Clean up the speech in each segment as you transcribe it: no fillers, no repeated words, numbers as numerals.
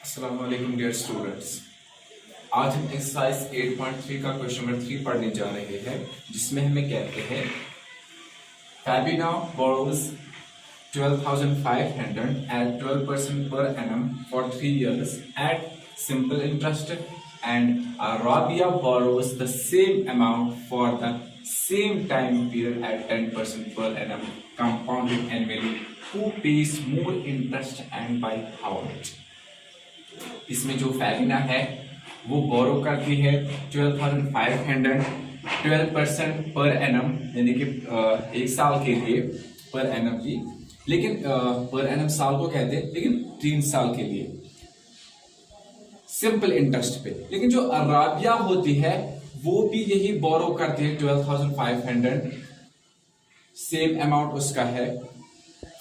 अस्सलाम वालेकुम dear students. आज हम एक्सरसाइज 8.3 का क्वेश्चन नंबर 3 पढ़ने जा रहे हैं, जिसमें हमें कहते हैं फैबिना borrows 12,500 at 12% per annum for 3 years at simple interest, and Rabia borrows the same amount for the same time period at 10% per annum compounded annually. Who pays more interest and by how much? इसमें जो फैबिना है वो बोरो करती है 12,500 12% per annum, यानी कि एक साल के लिए पर एनम की, लेकिन पर एनम साल को कहते हैं, लेकिन 3 साल के लिए सिंपल इंटरेस्ट पे। लेकिन जो अराबिया होती है वो भी यही बोरो करती है 12,500, सेम अमाउंट उसका है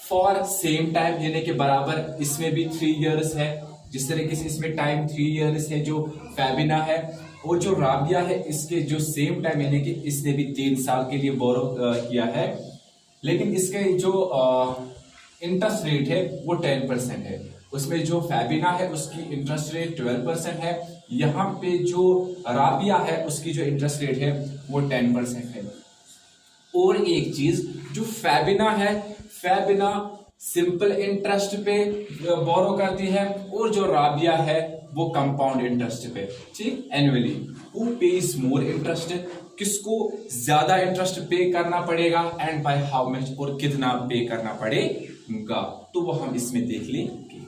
फॉर सेम टाइम, यानी कि बराबर। इसमें भी 3 इयर्स है, जिस तरीके से इसमें टाइम 3 इयर्स है जो फैबिना है, और जो राबिया है इसके जो सेम टाइम, यानी कि इसने भी 3 साल के लिए बोरो किया है, लेकिन इसके जो इंटरेस्ट रेट है वो 10% है। उसमें जो फैबिना है उसकी इंटरेस्ट रेट 12% है, यहाँ पे जो राबिया है उसकी जो इंटरेस्ट रेट है वो 10% है। और एक चीज, जो फैबिना है, फैबिना सिंपल इंटरेस्ट पे बोरो करती है, और जो राबिया है वो कंपाउंड इंटरेस्ट पे, ठीक, annually. Who page more interest, किसको ज्यादा इंटरेस्ट पे करना पड़ेगा, एंड बाय हाउ मच, और कितना पे करना पड़ेगा, तो वो हम इसमें देख लेंगे।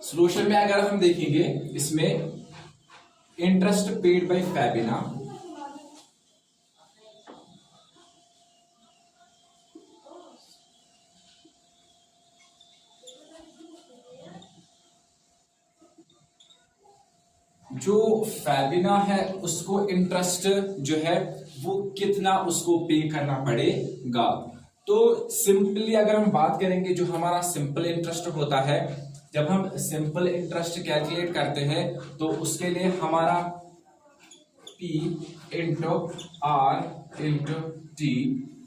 सोल्यूशन में अगर हम देखेंगे, इसमें इंटरेस्ट पेड बाय फैबिना जो फैबिना है उसको इंटरेस्ट जो है वो कितना उसको पे करना पड़ेगा। तो सिंपली अगर हम बात करेंगे, जो हमारा सिंपल इंटरेस्ट होता है, जब हम सिंपल इंटरेस्ट कैलकुलेट करते हैं तो उसके लिए हमारा P into R into T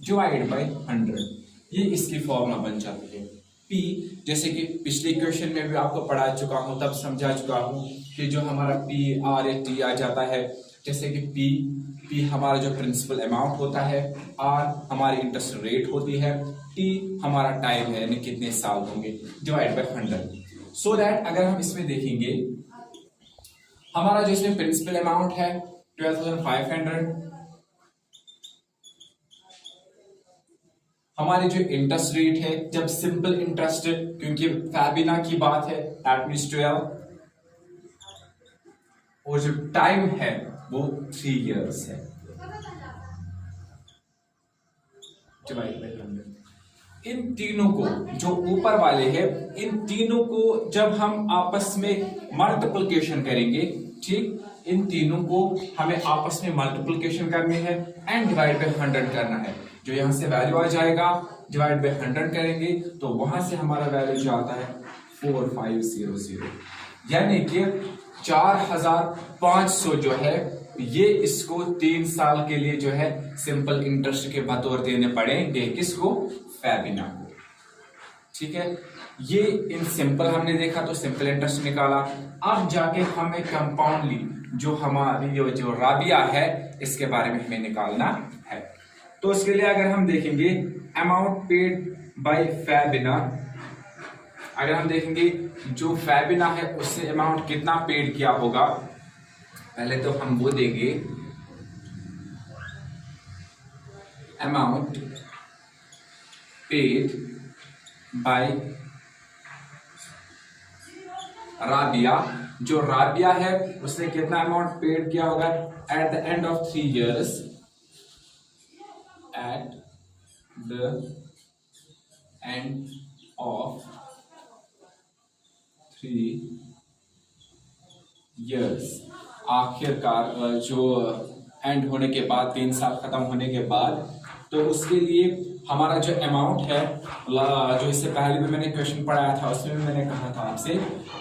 divide by 100, ये इसकी फॉर्मूला बन जाती है। P, जैसे कि पिछले क्वेश्चन में भी आपको पढ़ा चुका हूं, तब समझा चुका हूं कि जो हमारा P R या T आ जाता है, जैसे कि P हमारा जो प्रिंसिपल अमाउंट होता है, R हमारी इंटरेस्ट रेट होती है, T हमारा टाइम है, यानी कितने साल होंगे, डिवाइड बाई 100। सो दैट अगर हम इसमें देखेंगे, हमारा जो इसमें प्रिंसिपल अमाउंट है 12,500, हमारी जो इंटरेस्ट रेट है, जब सिंपल इंटरेस्ट, क्योंकि फैबिना की बात है, दैट मींस 12, और जो टाइम है वो 3 इयर्स है, डिवाइड बाय 100। इन तीनों को, जो ऊपर वाले हैं, इन तीनों को जब हम आपस में मल्टीप्लिकेशन करेंगे, ठीक, इन तीनों को हमें आपस में मल्टीप्लिकेशन करनी है एंड डिवाइड बाय 100 करना है। जो यहां से वैल्यू आ जाएगा, डिवाइड बाय 100 करेंगे तो वहां से हमारा वैल्यू जो आता है 4500, यानी कि 4,500 जो है ये इसको 3 साल के लिए जो है सिंपल इंटरेस्ट के बतौर देने पड़ेंगे, किसको, फैबिना को। ठीक है, ये इन सिंपल हमने देखा तो सिंपल इंटरेस्ट निकाला। अब जाके हमें कंपाउंडली जो हमारी जो राबिया है इसके बारे में हमें निकालना है। तो इसके लिए अगर हम देखेंगे अमाउंट पेड बाय फैबिना, अगर हम देखेंगे जो फैबिना है उससे अमाउंट कितना पेड किया होगा, पहले तो हम वो देंगे अमाउंट पेड बाय राबिया। जो राबिया है उसने कितना अमाउंट पेड किया होगा at the end of 3 years, at the end of 3 years, आखिरकार जो एंड होने के बाद, 3 साल खत्म होने के बाद, तो उसके लिए हमारा जो अमाउंट है, जो इससे पहले भी मैंने क्वेश्चन पढ़ाया था उसमें भी मैंने कहा था आपसे,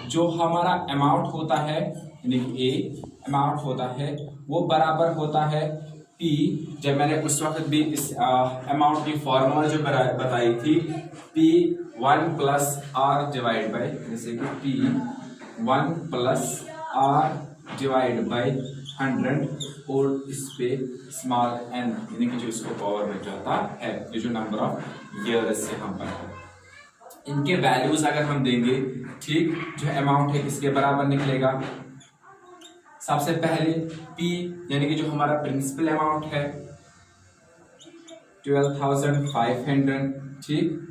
जो हमारा अमाउंट होता है, यानी ए अमाउंट होता है वो बराबर होता है P, जब मैंने उस वक्त भी इस अमाउंट की फॉर्मूला जो बताई थी, P 1 plus R divide by, जैसे कि P 1 plus R divide by 100 और इस पे स्मॉल n यानी कि जो इसको पावर में जाता है, ये जो नंबर ऑफ ईयर्स यहाँ पर है, इनके वैल्यूज अगर हम देंगे, ठीक, जो अमाउंट है इसके बराबर निकलेगा। सबसे पहले P यानी कि जो हमारा प्रिंसिपल अमाउंट है 12,500, ठीक,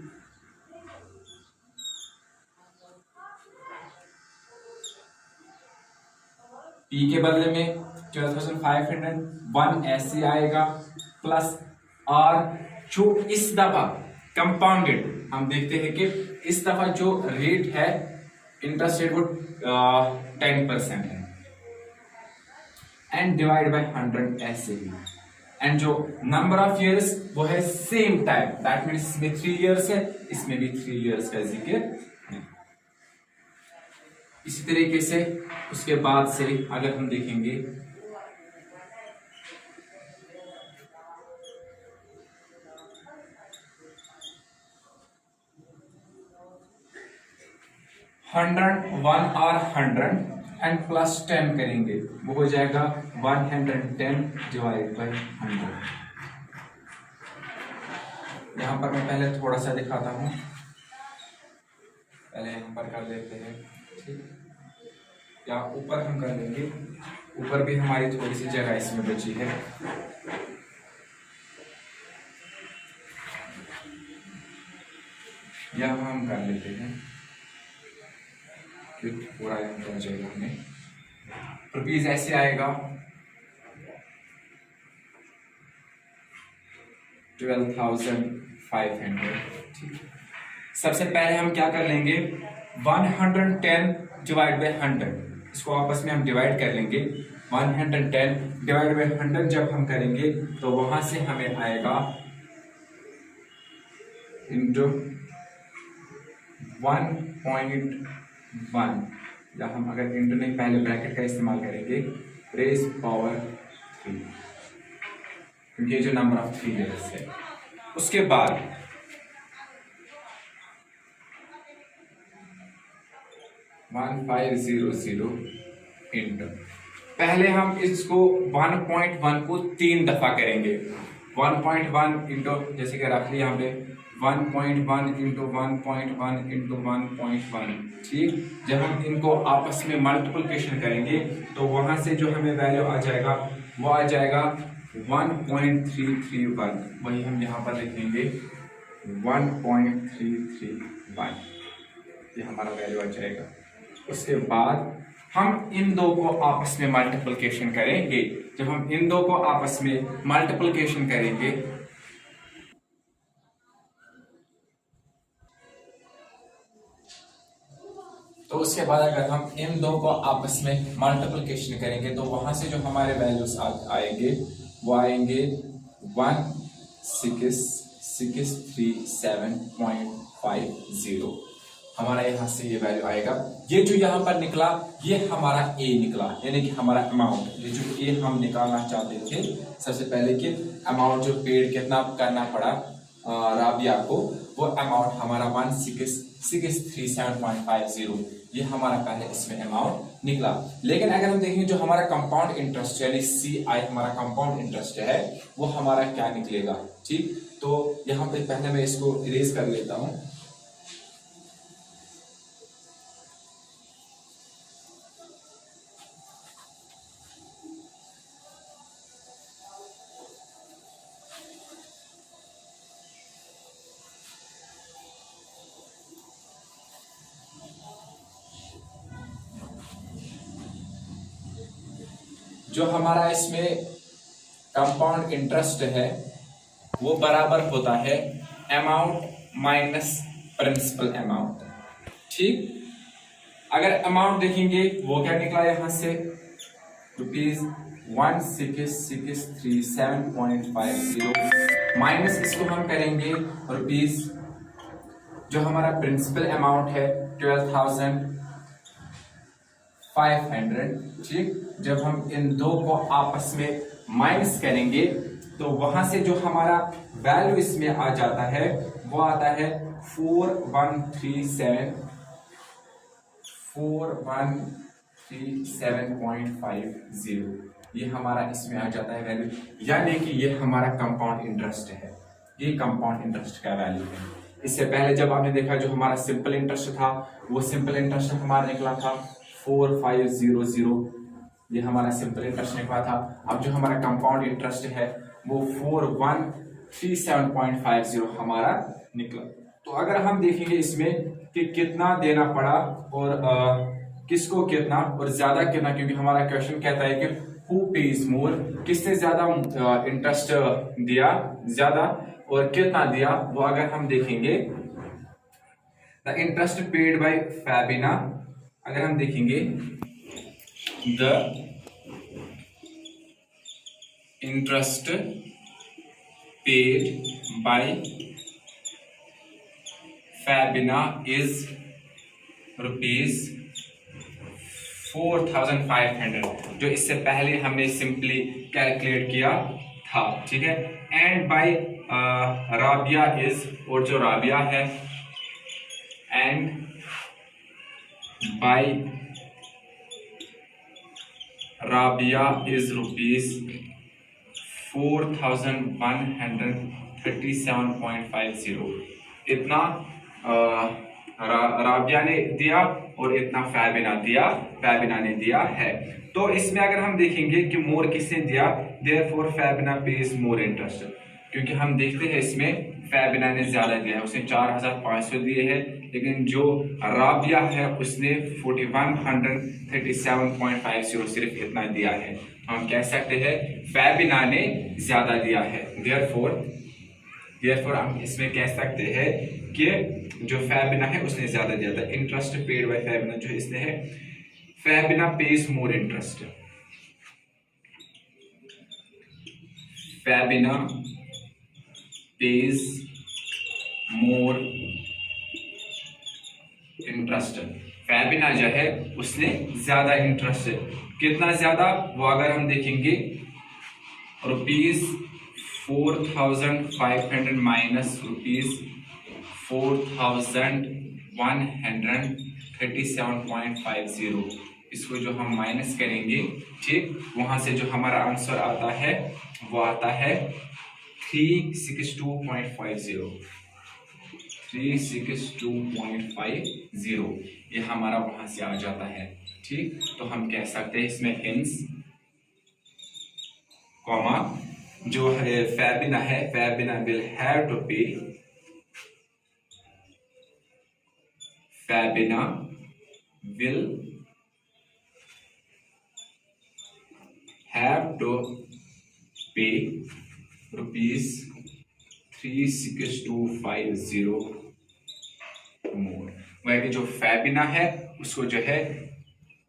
P के बदले में 12,500 1 ऐसे आएगा, प्लस R जो इस दफा कंपाउंडेड, हम देखते हैं कि इस दफा जो रेट है इंटरेस्ट रेट वो 10% है, एंड डिवाइड बाय 100 ऐसे ही, एंड जो नंबर ऑफ इयर्स वो है सेम टाइप, दैट मीन्स इसमें 3 इयर्स है, इसमें भी 3 इयर्स का जिक्र है। इसी तरीके से उसके बाद से अगर हम देखेंगे, हंड्रेड 1 और 100 एंड प्लस 10 करेंगे, वो हो जाएगा 110 डिवाइड बाई 100। यहां पर मैं पहले थोड़ा सा दिखाता हूं, पहले यहां पर कर लेते हैं, ठीक, या ऊपर हम कर लेंगे, ऊपर भी हमारी थोड़ी सी जगह इसमें बची है। यहां हम कर लेते हैं, पूरा हो जाएगा, हमें रुपीज ऐसे आएगा 12,500, ठीक। सबसे पहले हम क्या कर लेंगे, 110 डिवाइड बाई 100, इसको आपस में हम डिवाइड कर लेंगे। 110 डिवाइड बाई 100 जब हम करेंगे तो वहां से हमें आएगा इंटू 1.1, या हम अगर इंटू नहीं पहले ब्रैकेट का इस्तेमाल करेंगे, रेज पावर 3, क्योंकि ये जो नंबर ऑफ 3 इयर्स है। उसके बाद 1500 इंटू, पहले हम इसको 1.1 को 3 दफा करेंगे। 1.1 इंटू, जैसे कि रख लिया हमने 1.1 इंटू 1.1 इंटू 1.1, ठीक। जब हम इनको आपस में मल्टीप्लिकेशन करेंगे तो वहां से जो हमें वैल्यू आ जाएगा वो आ जाएगा 1.331, वही हम यहाँ पर लिखेंगे 1.331, ये हमारा वैल्यू आ जाएगा। उसके बाद हम इन दो को आपस में मल्टीप्लिकेशन करेंगे। जब हम इन दो को आपस में मल्टीप्लिकेशन करेंगे तो उसके बाद अगर हम इन दो को आपस में मल्टीप्लिकेशन करेंगे तो वहां से जो हमारे वैल्यूज आएंगे वो आएंगे 1637.50, हमारा यहाँ से ये वैल्यू आएगा। ये जो यहाँ पर निकला ये हमारा ए निकला, यानी कि हमारा अमाउंट, ये जो ए हम निकालना चाहते थे सबसे पहले कि अमाउंट जो पेड कितना करना पड़ा राबिया को, वो अमाउंट हमारा 1637.50, ये हमारा पहले इसमें अमाउंट निकला। लेकिन अगर हम देखेंगे जो हमारा कंपाउंड इंटरेस्ट यानी CI हमारा कंपाउंड इंटरेस्ट है वो हमारा क्या निकलेगा, ठीक। तो यहाँ पे पहले मैं इसको इरेज कर लेता हूं। जो हमारा इसमें कंपाउंड इंटरेस्ट है वो बराबर होता है अमाउंट माइनस प्रिंसिपल अमाउंट, ठीक। अगर अमाउंट देखेंगे वो क्या निकला यहां से ₹1667.50 माइनस इसको हम करेंगे रुपीज जो हमारा प्रिंसिपल अमाउंट है 12,500, ठीक। जब हम इन दो को आपस में माइनस करेंगे तो वहां से जो हमारा वैल्यू इसमें आ जाता है वो आता है 4137.50। ये हमारा इसमें आ जाता है वैल्यू, यानी कि ये हमारा कंपाउंड इंटरेस्ट है, ये कंपाउंड इंटरेस्ट का वैल्यू है। इससे पहले जब आपने देखा जो हमारा सिंपल इंटरेस्ट था वो सिंपल इंटरेस्ट हमारा निकला था 4500, ये हमारा सिंपल इंटरेस्ट निकला था। अब जो हमारा कंपाउंड इंटरेस्ट है वो 4137.50 हमारा निकला। तो अगर हम देखेंगे इसमें कि कितना देना पड़ा और किसको कितना और ज्यादा कितना, क्योंकि हमारा क्वेश्चन कहता है कि हु पेज मोर, किसने ज्यादा इंटरेस्ट दिया ज्यादा और कितना दिया, वो अगर हम देखेंगे the interest paid by Fabina, अगर हम देखेंगे the interest paid by Fabina is ₹4,500, जो इससे पहले हमने सिंपली कैलकुलेट किया था, ठीक है। एंड बाय राबिया इज, और जो राबिया है, एंड बाय राबिया इज ₹4,137.50। इतना राबिया ने दिया और इतना फैबिना ने दिया है। तो इसमें अगर हम देखेंगे कि मोर किसने दिया, देयरफॉर फैबिना पेज मोर इंटरेस्ट, क्योंकि हम देखते हैं इसमें फैबिना ने ज्यादा दिया है, उसने 4,500 दिए हैं, लेकिन जो राबिया है उसने 4137.50 सिर्फ इतना दिया है। हम कह सकते हैं फैबिना ने ज्यादा दिया है। देयरफॉर हम इसमें कह सकते हैं कि जो फैबिना है उसने ज्यादा दिया था। इंटरेस्ट पेड बाय फैबिना जो इसने है, Fabina pays more interest, Fabina pays more interest, Fabina जो है उसने ज्यादा इंटरेस्ट, कितना ज्यादा, वो अगर हम देखेंगे ₹4,500 माइनस ₹4,137.50, इसको जो हम माइनस करेंगे, ठीक, वहां से जो हमारा आंसर आता है वो आता है 362.50, ये हमारा वहां से आ जाता है, ठीक। तो हम कह सकते हैं इसमें हिंस कॉमा जो है फैबिना है, फैबिना विल हैव टू पे, फैबिना विल हैव टू पे ₹36250 मोर। वह जो फैबिना है उसको जो है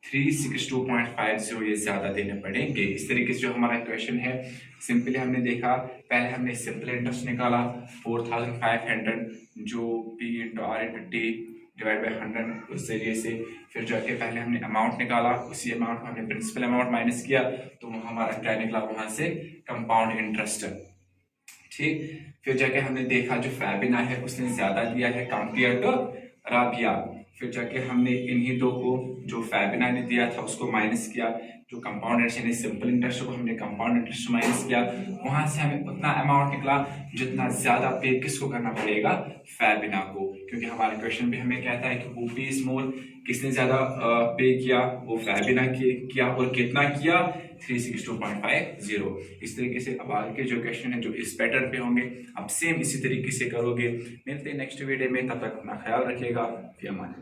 362.50 ये ज्यादा देने पड़ेंगे। इस तरीके से जो हमारा क्वेश्चन है, सिंपली हमने देखा, पहले हमने सिंपल इंटरेस्ट निकाला 4,500 जो P × R × T divide by 100, उस जरिए से फिर जाके पहले हमने अमाउंट निकाला, उसी अमाउंट को हमने प्रिंसिपल अमाउंट माइनस किया, तो वो हमारा क्या निकला वहां से, कंपाउंड इंटरेस्ट, ठीक। फिर जाके हमने देखा जो फैबिना है उसने ज्यादा दिया है कंपेयर टू राबिया, फिर जाके हमने इन्हीं दो को जो फैबिना ने दिया था उसको माइनस किया, जो कंपाउंड इंटरेस्ट यानी सिंपल इंटरेस्ट को हमने कंपाउंड इंटरेस्ट माइनस किया, वहां से हमें उतना अमाउंट निकला जितना ज्यादा पे किसको करना पड़ेगा, फैबिना को, क्योंकि हमारा क्वेश्चन भी हमें कहता है कि हु पेज मोर, किसने ज्यादा पे किया, वो फैबिना किया, और कितना किया, 362.50। इस तरीके से अब आगे के जो क्वेश्चन है जो इस पैटर्न पे होंगे, आप सेम इसी तरीके से करोगे। मिलते हैं नेक्स्ट वीडियो में, तब तक अपना ख्याल रखिएगा। फिर अमान।